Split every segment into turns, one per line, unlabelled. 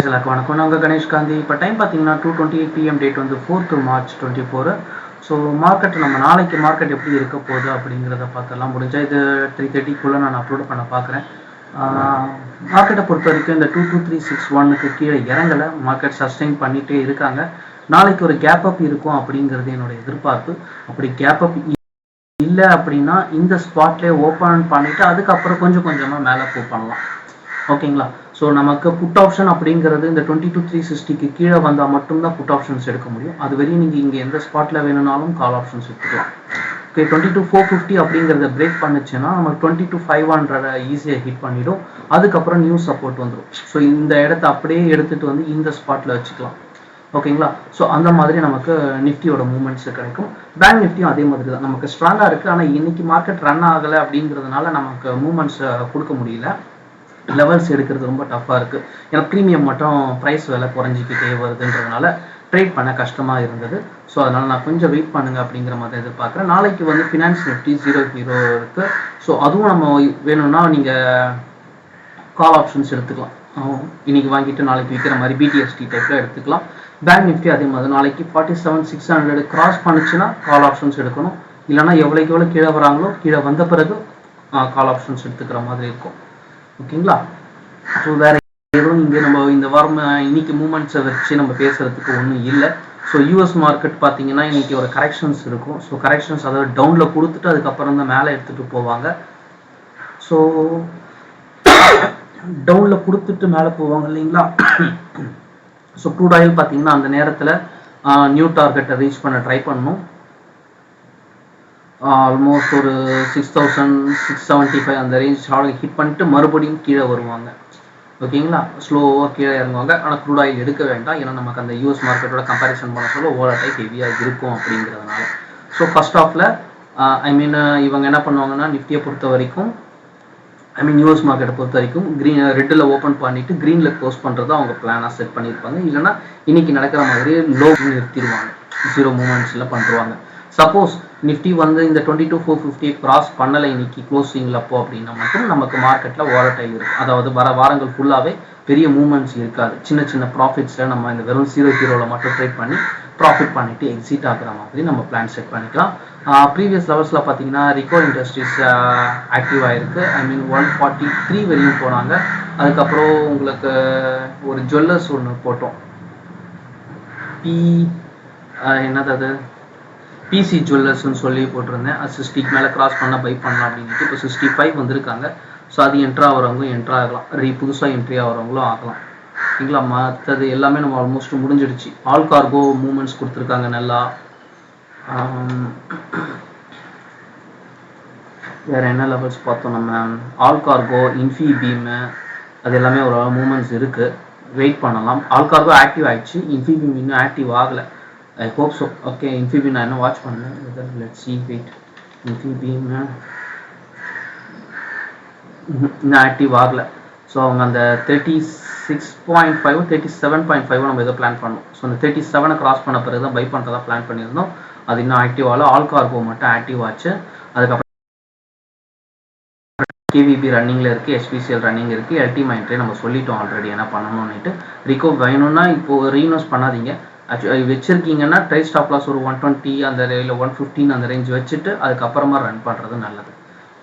எல்லாருக்கும் வணக்கம். நான் உங்கள் கணேஷ் காந்தி. இப்போ டைம் பார்த்தீங்கன்னா 2:28 PM, டேட் வந்து 4th March 2024. ஸோ மார்க்கெட் நம்ம நாளைக்கு மார்க்கெட் எப்படி இருக்க போகுது அப்படிங்கிறத பார்த்தலாம். முடிஞ்சால் இது 3:30க்குள்ளே நான் அப்லோட் பண்ண பார்க்குறேன். மார்க்கெட்டை பொறுத்த வரைக்கும் இந்த 22361க்கு கீழே இறங்கலை, மார்க்கெட் சஸ்டெயின் பண்ணிகிட்டே இருக்காங்க. நாளைக்கு ஒரு கேப் அப் இருக்கும் அப்படிங்கிறது என்னோட எதிர்பார்ப்பு. அப்படி கேப் அப் இல்லை அப்படின்னா இந்த ஸ்பாட்லேயே ஓப்பன் பண்ணிவிட்டு அதுக்கப்புறம் கொஞ்சம் கொஞ்சமாக மேலே மூவ் பண்ணலாம். ஓகேங்களா? ஸோ நமக்கு புட் ஆப்ஷன் அப்படிங்கிறது இந்த 22,360க்கு கீழே வந்தால் மட்டும்தான் புட் ஆப்ஷன்ஸ் எடுக்க முடியும். அது வரையும் நீங்கள் இங்கே எந்த ஸ்பாட்டில் வேணும்னாலும் கால் ஆப்ஷன்ஸ் எடுத்துக்கலாம். ஓகே, 22,450 அப்படிங்கிறத பிரேக் பண்ணுச்சுன்னா நமக்கு 22,500 ஈஸியாக ஹிட் பண்ணிடும். அதுக்கப்புறம் நியூ சப்போர்ட் வந்துடும். ஸோ இந்த இடத்த அப்படியே எடுத்துகிட்டு வந்து இந்த ஸ்பாட்டில் வச்சுக்கலாம். ஓகேங்களா? ஸோ அந்த மாதிரி நமக்கு நிஃப்டியோட மூவ்மெண்ட்ஸ் கிடைக்கும். பேங்க் நிஃப்டியும் அதே மாதிரி தான் நமக்கு ஸ்ட்ராங்காக இருக்குது. ஆனால் இன்னைக்கு மார்க்கெட் ரன் ஆகலை அப்படிங்கிறதுனால நமக்கு மூவ்மெண்ட்ஸ் கொடுக்க முடியல. லெவல்ஸ் எடுக்கிறது ரொம்ப டஃப்பாக இருக்குது. ஏன்னா ப்ரீமியம் மட்டும் ப்ரைஸ் விலை குறைஞ்சிக்கிட்டே வருதுன்றதுனால ட்ரேட் பண்ண கஷ்டமாக இருந்தது. ஸோ அதனால் நான் கொஞ்சம் வெயிட் பண்ணுங்கள் அப்படிங்கிற மாதிரி எதிர்பார்க்குறேன். நாளைக்கு வந்து ஃபினான்ஸ் நிஃப்டி 0 இருக்குது. ஸோ அதுவும் நம்ம வேணும்னா நீங்கள் கால் ஆப்ஷன்ஸ் எடுத்துக்கலாம். இன்னைக்கு வாங்கிட்டு நாளைக்கு விற்கிற மாதிரி பிடிஎஸ்டி டைப்பில் எடுத்துக்கலாம். பேங்க் நிஃப்டி அதே மாதிரி நாளைக்கு 47,600 கிராஸ் பண்ணிச்சுன்னா கால் ஆப்ஷன்ஸ் எடுக்கணும். இல்லைனா எவ்வளோக்கு எவ்வளோ கீழே வராங்களோ கீழே வந்த பிறகு கால் ஆப்ஷன்ஸ் எடுத்துக்கிற மாதிரி இருக்கும். ஓகேங்களா? ஸோ வேறு எதுவும் இங்கே நம்ம இந்த வாரம் இன்னைக்கு மூமெண்ட்ஸை வச்சு நம்ம பேசுகிறதுக்கு ஒன்றும் இல்லை. ஸோ யூஎஸ் மார்க்கெட் பார்த்தீங்கன்னா இன்னைக்கு ஒரு கரெக்ஷன்ஸ் இருக்கும். ஸோ கரெக்ஷன்ஸ் அதாவது டவுனில் கொடுத்துட்டு அதுக்கப்புறம் தான் மேலே எடுத்துகிட்டு போவாங்க. ஸோ டவுனில் கொடுத்துட்டு மேலே போவாங்க இல்லைங்களா? ஸோ க்ரூட் ஆயில் பார்த்தீங்கன்னா அந்த நேரத்தில் நியூ டார்கெட்டை ரீச் பண்ண ட்ரை பண்ணணும். ஆல்மோஸ்ட் ஒரு 6,675 அந்த ரேஞ்ச் ஹிட் பண்ணிட்டு மறுபடியும் கீழே வருவாங்க. ஓகேங்களா? ஸ்லோவாக கீழே இறங்குவாங்க. ஆனால் க்ரூட் ஆயில் எடுக்க வேண்டாம். ஏன்னா நமக்கு அந்த யூஎஸ் மார்க்கெட்டோட கம்பேரிசன் பண்ண சொல்ல ஓவர்டைம் ஹெவியாக இருக்கும் அப்படிங்கிறதுனால. ஸோ ஃபர்ஸ்ட் ஆஃபில் இவங்க என்ன பண்ணுவாங்கன்னா நிஃப்டியை பொறுத்த வரைக்கும் யூஎஸ் மார்க்கெட்டை பொறுத்த வரைக்கும் ரெட்டில் ஓப்பன் பண்ணிட்டு க்ரீனில் க்ளோஸ் பண்ணுறது அவங்க பிளானாக செட் பண்ணியிருப்பாங்க. இல்லைன்னா இன்னைக்கு நடக்கிற மாதிரி லோ நிறுத்திடுவாங்க, 0 மூமெண்ட்ஸில் பண்ணுவாங்க. சப்போஸ் நிஃப்டி வந்து இந்த 22,450 கிராஸ் பண்ணலை இன்னைக்கு க்ளோசிங்கில் அப்போ அப்படின்னா மட்டும் நமக்கு மார்க்கெட்டில் வாலடைல் இருக்கும். அதாவது வர வாரங்கள் ஃபுல்லாகவே பெரிய மூவ்மெண்ட்ஸ் இருக்காது. சின்ன சின்ன ப்ராஃபிட்ஸில் நம்ம இந்த வெறும் 0 மட்டும் ட்ரேட் பண்ணி ப்ராஃபிட் பண்ணிவிட்டு எக்ஸிட் ஆகிற மாதிரி நம்ம பிளான் செட் பண்ணிக்கலாம். ப்ரீவியஸ் லெவல்ஸில் பார்த்தீங்கன்னா ரிகோ இண்டஸ்ட்ரீஸ் ஆக்டிவ் ஆகிருக்கு. 143 வரையும் போனாங்க. அதுக்கப்புறம் உங்களுக்கு ஒரு ஜுவல்லர்ஸ் ஒன்று போட்டோம், என்னது அது பிசி ஜுவல்லர்ஸ்ன்னு சொல்லி போட்டிருந்தேன். 60 மேலே கிராஸ் பண்ணால் பை பண்ணலாம் அப்படின்ட்டு. இப்போ 65 வந்திருக்காங்க. ஸோ அது என்ட்ரு ஆகிறவங்களும் என்ட்ரு ஆகலாம், புதுசாக என்ட்ரி ஆகிறவங்களும் ஆகலாம். சரிங்களா? மற்றது எல்லாமே நம்ம ஆல்மோஸ்ட் முடிஞ்சிடுச்சு. ஆல் கார்கோ மூவ்மெண்ட்ஸ் கொடுத்துருக்காங்க நல்லா. வேறு என்ன லெவல்ஸ் பார்த்தோம் நம்ம? ஆல் கார்கோ, இன்ஃபி பீமு அது எல்லாமே ஒரு மூவ்மெண்ட்ஸ் இருக்குது. வெயிட் பண்ணலாம். ஆல் கார்கோ ஆக்டிவ் ஆகிடுச்சு, இன்ஃபி பீம் இன்னும் ஆக்டிவ் ஆகலை. I hope so. Okay, Infibeam நான் இன்னும் வாட்ச் பண்ணேன். Let's see, wait. Infibeam இன்னும் ஆக்டிவ் ஆகலை. ஸோ அவங்க அந்த 36.5 37.5 நம்ம எதோ பிளான் பண்ணோம். ஸோ அந்த 37 கிராஸ் பண்ண பிறகு தான் பை பண்ணுறதா பிளான் பண்ணியிருந்தோம். அது இன்னும் ஆக்டிவ் ஆகலை. ஆல் கார்கோ மட்டும் ஆக்டிவ் ஆச்சு. அதுக்கப்புறம் கேவிபி ரன்னிங்கில் இருக்குது, எஸ்பிசிஎல் ரன்னிங் இருக்குது, எல்டி மைண்ட்ரே நம்ம சொல்லிட்டோம் ஆல்ரெடி என்ன பண்ணணும்னுட்டு. ரிகோ வேணும்னா இப்போது ரீஇன்வெஸ்ட் பண்ணாதீங்க. ஆக்சுவலி வச்சிருக்கீங்கன்னா ட்ரை ஸ்டாப் லாஸ் ஒரு 120 அந்த இல்லை 115 அந்த ரேஞ்ச் வச்சுட்டு அதுக்கப்புறமா ரன் பண்ணுறது நல்லது.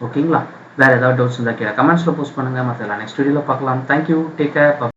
ஓகேங்களா? வேறு ஏதாவது டவுட்ஸ் இருந்தால் கீழே கமெண்ட்ஸில் போஸ்ட் பண்ணுங்கள். மற்ற நெக்ஸ்ட் வீடியோவில் பார்க்கலாம். Thank you, take care.